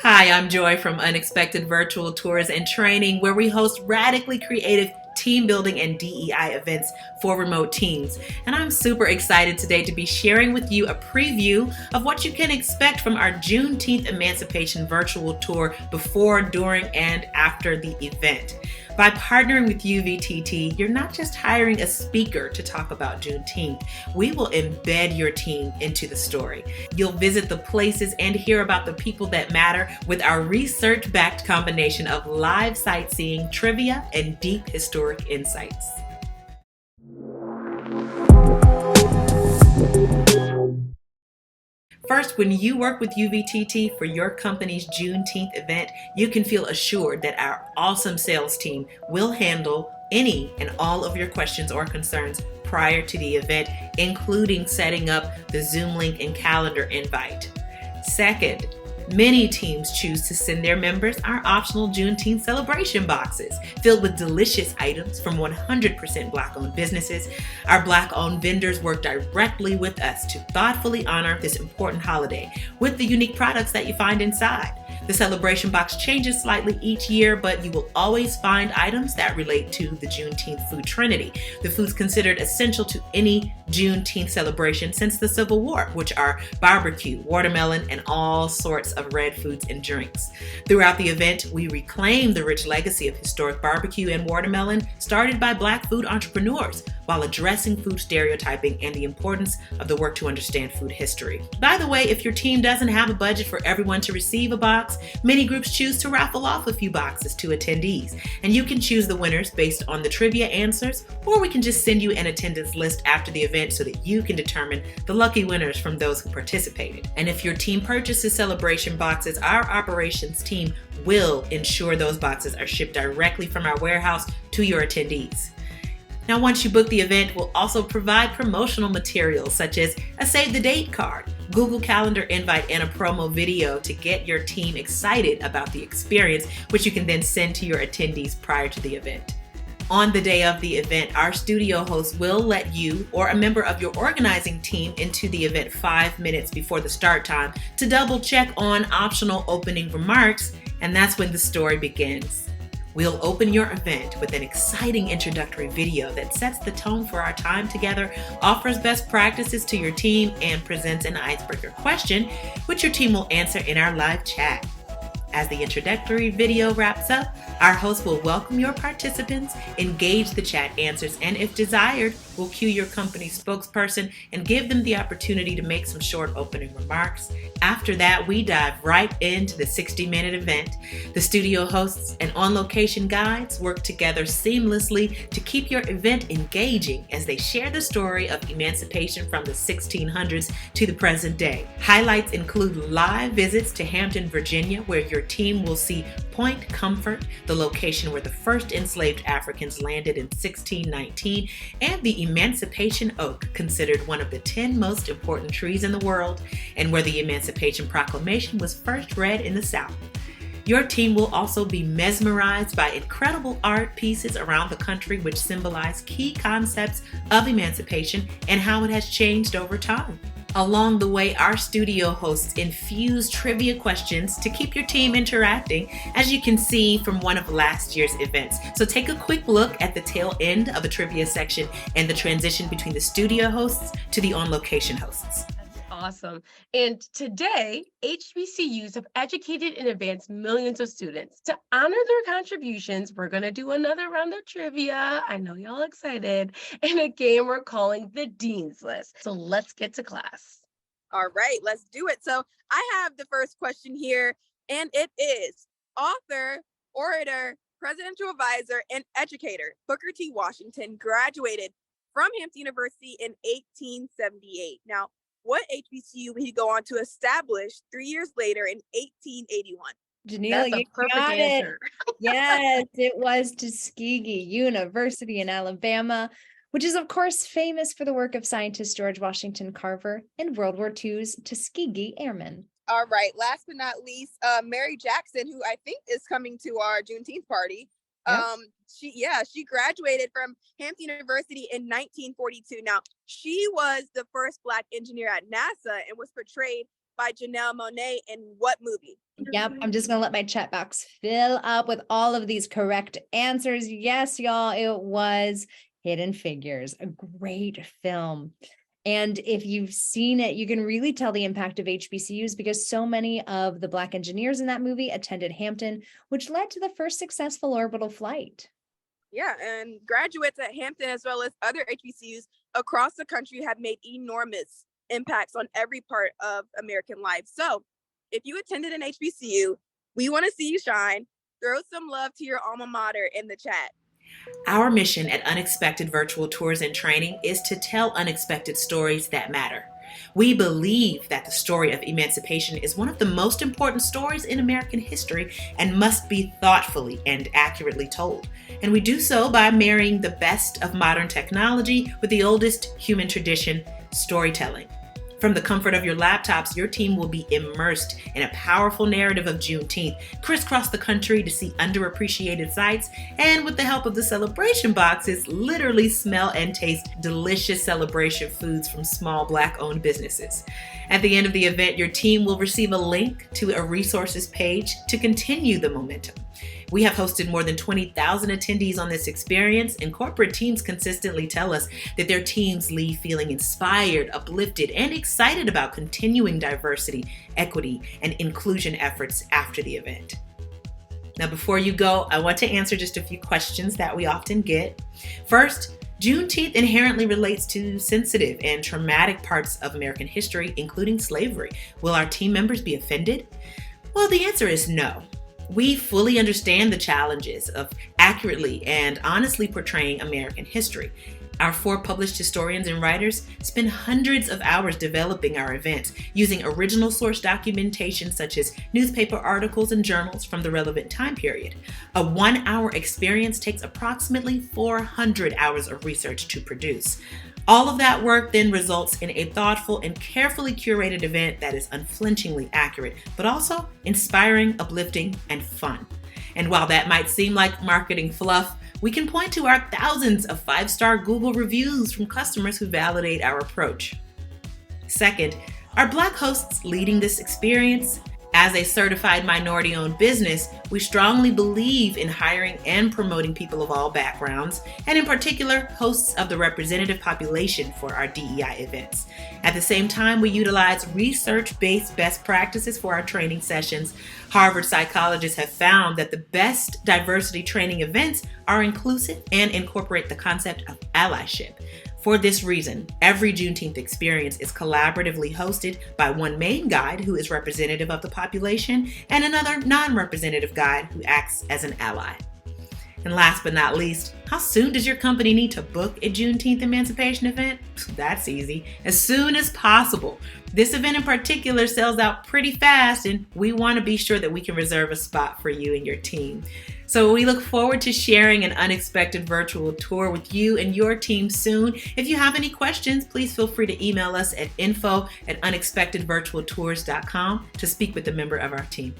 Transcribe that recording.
Hi, I'm Joy from Unexpected Virtual Tours and Training, where we host radically creative team building and DEI events for remote teams. And I'm super excited today to be sharing with you a preview of what you can expect from our Juneteenth Emancipation Virtual Tour before, during, and after the event. By partnering with UVTT, you're not just hiring a speaker to talk about Juneteenth. We will embed your team into the story. You'll visit the places and hear about the people that matter with our research-backed combination of live sightseeing, trivia, and deep historic insights. First, when you work with UVTT for your company's Juneteenth event, you can feel assured that our awesome sales team will handle any and all of your questions or concerns prior to the event, including setting up the Zoom link and calendar invite. Second, many teams choose to send their members our optional Juneteenth celebration boxes filled with delicious items from 100% Black-owned businesses. Our Black-owned vendors work directly with us to thoughtfully honor this important holiday with the unique products that you find inside. The celebration box changes slightly each year, but you will always find items that relate to the Juneteenth food trinity, the foods considered essential to any Juneteenth celebration since the Civil War, which are barbecue, watermelon, and all sorts of red foods and drinks. Throughout the event, we reclaim the rich legacy of historic barbecue and watermelon started by Black food entrepreneurs while addressing food stereotyping and the importance of the work to understand food history. By the way, if your team doesn't have a budget for everyone to receive a box, many groups choose to raffle off a few boxes to attendees. And you can choose the winners based on the trivia answers, or we can just send you an attendance list after the event so that you can determine the lucky winners from those who participated. And if your team purchases celebration boxes, our operations team will ensure those boxes are shipped directly from our warehouse to your attendees. Now, once you book the event, we'll also provide promotional materials such as a save the date card, Google Calendar invite, and a promo video to get your team excited about the experience, which you can then send to your attendees prior to the event. On the day of the event, our studio host will let you or a member of your organizing team into the event 5 minutes before the start time to double check on optional opening remarks, and that's when the story begins. We'll open your event with an exciting introductory video that sets the tone for our time together, offers best practices to your team, and presents an icebreaker question, which your team will answer in our live chat. As the introductory video wraps up, our host will welcome your participants, engage the chat answers, and if desired, we'll cue your company's spokesperson and give them the opportunity to make some short opening remarks. After that, we dive right into the 60-minute event. The studio hosts and on-location guides work together seamlessly to keep your event engaging as they share the story of emancipation from the 1600s to the present day. Highlights include live visits to Hampton, Virginia, where your team will see Point Comfort, the location where the first enslaved Africans landed in 1619, and the Emancipation Oak, considered one of the 10 most important trees in the world, and where the Emancipation Proclamation was first read in the South. Your team will also be mesmerized by incredible art pieces around the country which symbolize key concepts of emancipation and how it has changed over time. Along the way, our studio hosts infuse trivia questions to keep your team interacting, as you can see from one of last year's events. So take a quick look at the tail end of the trivia section and the transition between the studio hosts to the on-location hosts. Awesome. And today, HBCUs have educated and advanced millions of students. To honor their contributions, we're going to do another round of trivia. I know y'all excited. And a game we're calling the Dean's List. So let's get to class. All right, let's do it. So I have the first question here, and it is author, orator, presidential advisor, and educator Booker T. Washington graduated from Hampton University in 1878. Now, what HBCU would he go on to establish 3 years later in 1881? That's a perfect answer. Yes, it was Tuskegee University in Alabama, which is, of course, famous for the work of scientist George Washington Carver and World War II's Tuskegee Airmen. All right, last but not least, Mary Jackson, who I think is coming to our Juneteenth party. Yep. She graduated from Hampton University in 1942. Now, she was the first Black engineer at NASA and was portrayed by Janelle Monáe in what movie? Yep, I'm just gonna let my chat box fill up with all of these correct answers. Yes, y'all, it was Hidden Figures, a great film. And if you've seen it, you can really tell the impact of HBCUs because so many of the Black engineers in that movie attended Hampton, which led to the first successful orbital flight. Yeah, and graduates at Hampton as well as other HBCUs across the country have made enormous impacts on every part of American life. So if you attended an HBCU, we want to see you shine. Throw some love to your alma mater in the chat. Our mission at Unexpected Virtual Tours and Training is to tell unexpected stories that matter. We believe that the story of emancipation is one of the most important stories in American history and must be thoughtfully and accurately told. And we do so by marrying the best of modern technology with the oldest human tradition, storytelling. From the comfort of your laptops, your team will be immersed in a powerful narrative of Juneteenth, crisscross the country to see underappreciated sites, and with the help of the celebration boxes, literally smell and taste delicious celebration foods from small Black-owned businesses. At the end of the event, your team will receive a link to a resources page to continue the momentum. We have hosted more than 20,000 attendees on this experience, and corporate teams consistently tell us that their teams leave feeling inspired, uplifted, and excited about continuing diversity, equity, and inclusion efforts after the event. Now, before you go, I want to answer just a few questions that we often get. First, Juneteenth inherently relates to sensitive and traumatic parts of American history, including slavery. Will our team members be offended? Well, the answer is no. We fully understand the challenges of accurately and honestly portraying American history. Our 4 published historians and writers spend hundreds of hours developing our events using original source documentation such as newspaper articles and journals from the relevant time period. A 1-hour experience takes approximately 400 hours of research to produce. All of that work then results in a thoughtful and carefully curated event that is unflinchingly accurate, but also inspiring, uplifting, and fun. And while that might seem like marketing fluff, we can point to our thousands of 5-star Google reviews from customers who validate our approach. Second, are Black hosts leading this experience? As a certified minority-owned business, we strongly believe in hiring and promoting people of all backgrounds, and in particular, hosts of the representative population for our DEI events. At the same time, we utilize research-based best practices for our training sessions. Harvard psychologists have found that the best diversity training events are inclusive and incorporate the concept of allyship. For this reason, every Juneteenth experience is collaboratively hosted by one main guide who is representative of the population and another non-representative guide who acts as an ally. And last but not least, how soon does your company need to book a Juneteenth emancipation event? That's easy. As soon as possible. This event in particular sells out pretty fast, and we want to be sure that we can reserve a spot for you and your team. So we look forward to sharing an unexpected virtual tour with you and your team soon. If you have any questions, please feel free to email us at info@unexpectedvirtualtours.com to speak with a member of our team.